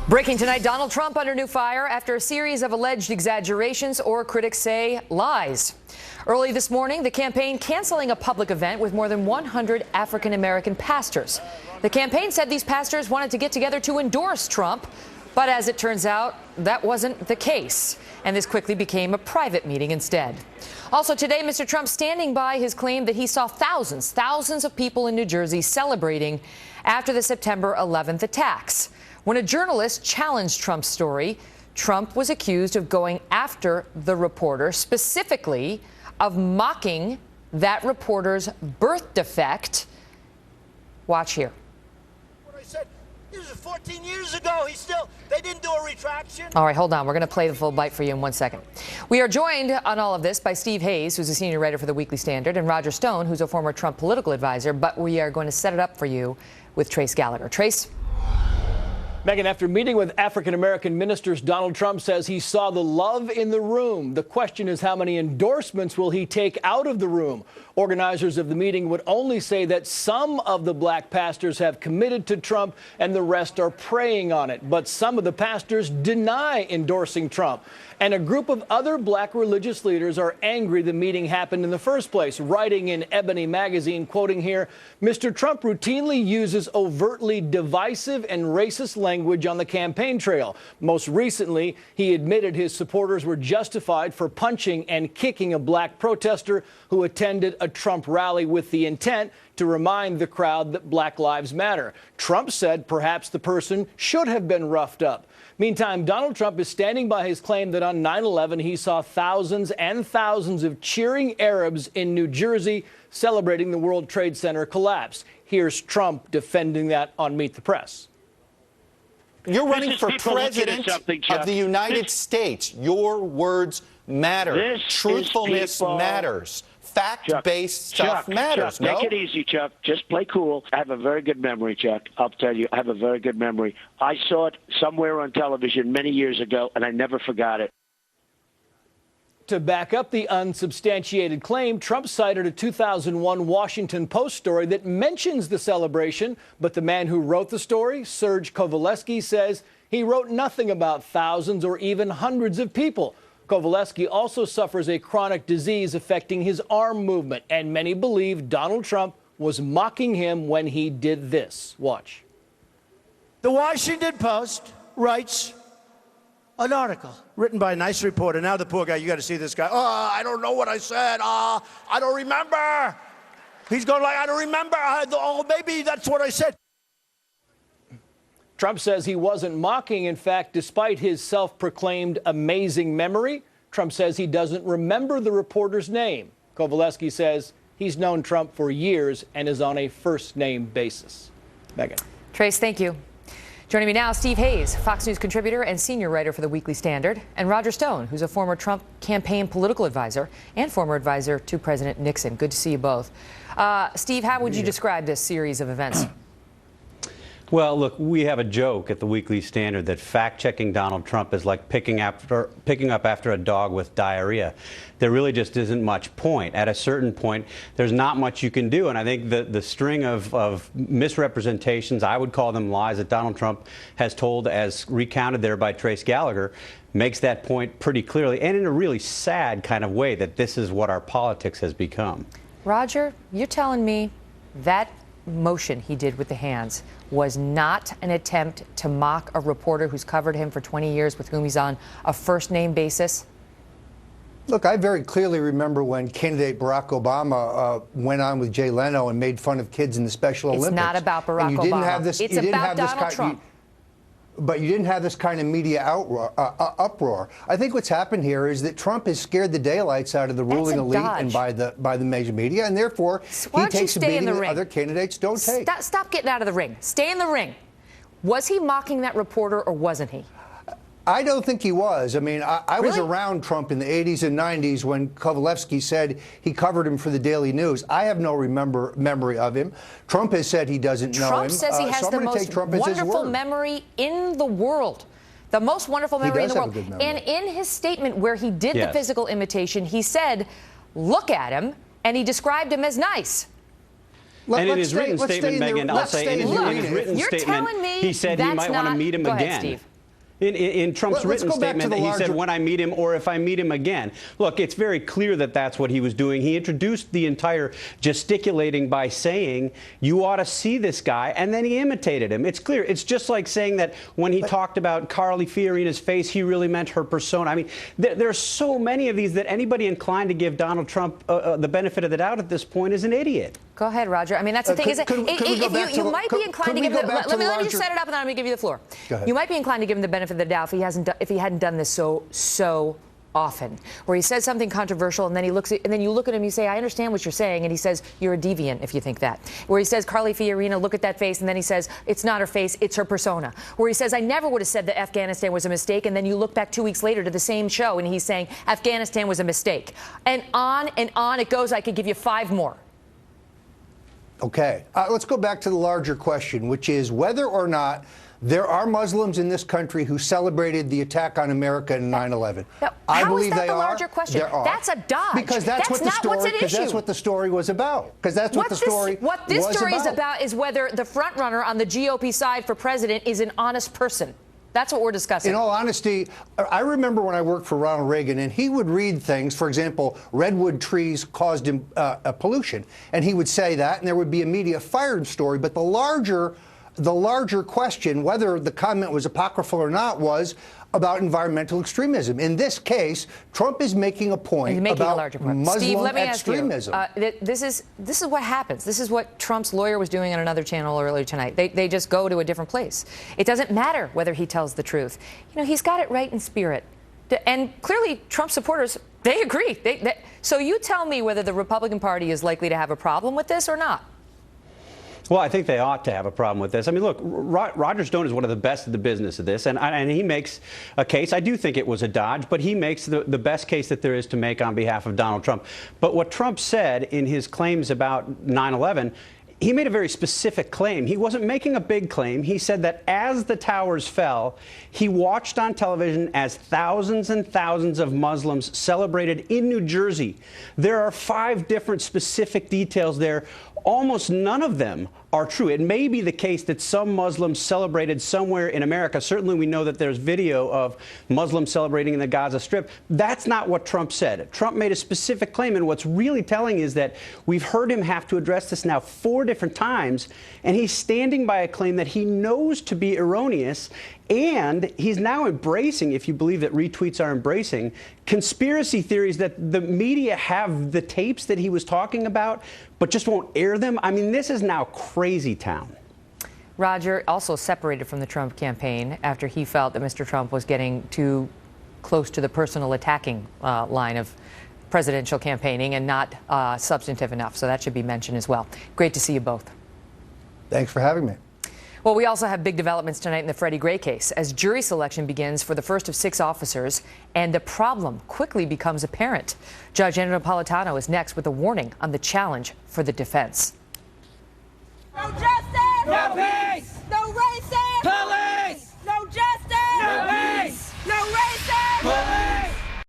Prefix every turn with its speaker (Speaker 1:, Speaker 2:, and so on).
Speaker 1: Breaking tonight, Donald Trump under new fire after a series of alleged exaggerations or critics say lies. Early this morning, the campaign canceling a public event with more than 100 African-American pastors. The campaign said these pastors wanted to get together to endorse Trump, but as it turns out, that wasn't the case. And this quickly became a private meeting instead. Also today, Mr. Trump standing by his claim that he saw thousands of people in New Jersey celebrating after the September 11th attacks. When a journalist challenged Trump's story, Trump was accused of going after the reporter, specifically of mocking that reporter's birth defect. Watch here.
Speaker 2: What I said, this was 14 years ago. They didn't do a retraction.
Speaker 1: All right, hold on. We're going to play the full bite for you in 1 second. We are joined on all of this by Steve Hayes, who's a senior writer for the Weekly Standard, and Roger Stone, who's a former Trump political advisor. But we are going to set it up for you with Trace Gallagher. Trace?
Speaker 3: Megyn, after meeting with African-American ministers, Donald Trump says he saw the love in the room. The question is, how many endorsements will he take out of the room? Organizers of the meeting would only say that some of the black pastors have committed to Trump and the rest are preying on it. But some of the pastors deny endorsing Trump. And a group of other black religious leaders are angry the meeting happened in the first place. Writing in Ebony magazine, quoting here, Mr. Trump routinely uses overtly divisive and racist language on the campaign trail. Most recently, he admitted his supporters were justified for punching and kicking a black protester who attended a Trump rally with the intent to remind the crowd that Black Lives Matter. Trump said perhaps the person should have been roughed up. Meantime, Donald Trump is standing by his claim that on 9/11 he saw thousands and thousands of cheering Arabs in New Jersey celebrating the World Trade Center collapse. Here's Trump defending that on Meet the Press.
Speaker 4: You're running for president of the United States. Your words matter. Truthfulness matters. Fact-based stuff matters,
Speaker 5: Chuck, no? Make it easy, Chuck. Just play cool. I have a very good memory, Chuck. I'll tell you, I have a very good memory. I saw it somewhere on television many years ago, and I never forgot it.
Speaker 3: To back up the unsubstantiated claim, Trump cited a 2001 Washington Post story that mentions the celebration, but the man who wrote the story, Serge Kovaleski, says he wrote nothing about thousands or even hundreds of people. Kovaleski also suffers a chronic disease affecting his arm movement, and many believe Donald Trump was mocking him when he did this. Watch.
Speaker 2: The Washington Post writes an article written by a nice reporter. Now the poor guy, you got to see this guy. Oh, I don't know what I said. I don't remember. He's going like, I don't remember. Oh, maybe that's what I said.
Speaker 3: Trump says he wasn't mocking. In fact, despite his self-proclaimed amazing memory, Trump says he doesn't remember the reporter's name. Kovaleski says he's known Trump for years and is on a first-name basis. Megyn.
Speaker 1: Trace, thank you. Joining me now, Steve Hayes, Fox News contributor and senior writer for the Weekly Standard, and Roger Stone, who's a former Trump campaign political advisor and former advisor to President Nixon. Good to see you both. Steve, how would you describe this series of events?
Speaker 6: Well, look, we have a joke at the Weekly Standard that fact-checking Donald Trump is like picking up after a dog with diarrhea. There really just isn't much point. At a certain point, there's not much you can do. And I think the string of misrepresentations, I would call them lies, that Donald Trump has told, as recounted there by Trace Gallagher, makes that point pretty clearly, and in a really sad kind of way, that this is what our politics has become.
Speaker 1: Roger, you're telling me that motion he did with the hands was not an attempt to mock a reporter who's covered him for 20 years, with whom he's on a first-name basis?
Speaker 7: Look, I very clearly remember when candidate Barack Obama went on with Jay Leno and made fun of kids in the Special Olympics.
Speaker 1: It's not about Barack Obama. It's about Donald Trump.
Speaker 7: But you didn't have this kind of media uproar. I think what's happened here is that Trump has scared the daylights out of the ruling elite and by the major media, and therefore he takes a beating that other candidates don't take.
Speaker 1: Stop getting out of the ring. Stay in the ring. Was he mocking that reporter or wasn't he?
Speaker 7: I don't think he was. I mean, I was around Trump in the 80s and 90s when Kovaleski said he covered him for the Daily News. I have no memory of him. Trump has said he doesn't know him.
Speaker 1: Trump says he has the most wonderful memory in the world. The most wonderful memory in the world. And in his statement where he did the physical imitation, he said, look at him, and he described him as nice.
Speaker 6: And in his written statement, Megyn, I'll say, in his written statement, he said he might want to meet him again. In Trump's written statement, he said, when I meet him or if I meet him again. Look, it's very clear that that's what he was doing. He introduced the entire gesticulating by saying, you ought to see this guy, and then he imitated him. It's clear. It's just like saying that when he talked about Carly Fiorina's face, he really meant her persona. I mean, there are so many of these that anybody inclined to give Donald Trump the benefit of the doubt at this point is an idiot.
Speaker 1: Go ahead, Roger. I mean, that's the thing. You might be inclined to give him let me set it up, and then I'm going to give you the floor. You might be inclined to give him the benefit of the doubt if he hadn't done this so often, where he says something controversial and then you look at him, you say, I understand what you're saying, and he says, you're a deviant if you think that. Where he says, Carly Fiorina, look at that face, and then he says, it's not her face, it's her persona. Where he says, I never would have said that Afghanistan was a mistake, and then you look back 2 weeks later to the same show and he's saying Afghanistan was a mistake. And on it goes. I could give you 5 more.
Speaker 7: Okay, let's go back to the larger question, which is whether or not there are Muslims in this country who celebrated the attack on America in 9/11. I believe they are. How is that the larger question? That's a dodge.
Speaker 1: Because that's what
Speaker 7: the story was about. Because that's what the story was about.
Speaker 1: What this story is about is whether the front runner on the GOP side for president is an honest person. That's what we're discussing.
Speaker 7: In all honesty, I remember when I worked for Ronald Reagan, and he would read things, for example, redwood trees caused pollution, and he would say that, and there would be a media firestorm. But the larger question, whether the comment was apocryphal or not, was about environmental extremism. In this case, Trump is making a point about Muslim
Speaker 1: Steve, let me
Speaker 7: extremism.
Speaker 1: Ask you, this is what happens. This is what Trump's lawyer was doing on another channel earlier tonight. They just go to a different place. It doesn't matter whether he tells the truth. You know, he's got it right in spirit. And clearly, Trump supporters, they agree. So you tell me whether the Republican Party is likely to have a problem with this or not.
Speaker 6: Well, I think they ought to have a problem with this. I mean, look, Roger Stone is one of the best in the business of this, and he makes a case. I do think it was a dodge, but he makes the best case that there is to make on behalf of Donald Trump. But what Trump said in his claims about 9/11, he made a very specific claim. He wasn't making a big claim. He said that as the towers fell, he watched on television as thousands and thousands of Muslims celebrated in New Jersey. There are 5 different specific details there. Almost none of them are true. It may be the case that some Muslims celebrated somewhere in America. Certainly we know that there's video of Muslims celebrating in the Gaza Strip. That's not what Trump said. Trump made a specific claim, and what's really telling is that we've heard him have to address this now 4 different times, and he's standing by a claim that he knows to be erroneous. And he's now embracing, if you believe that retweets are embracing, conspiracy theories that the media have the tapes that he was talking about, but just won't air them. I mean, this is now crazy town.
Speaker 1: Roger also separated from the Trump campaign after he felt that Mr. Trump was getting too close to the personal attacking line of presidential campaigning and not substantive enough. So that should be mentioned as well. Great to see you both.
Speaker 7: Thanks for having me.
Speaker 1: Well, we also have big developments tonight in the Freddie Gray case as jury selection begins for the first of 6 officers, and the problem quickly becomes apparent. Judge Andrew Napolitano is next with a warning on the challenge for the defense.
Speaker 8: No justice! No peace!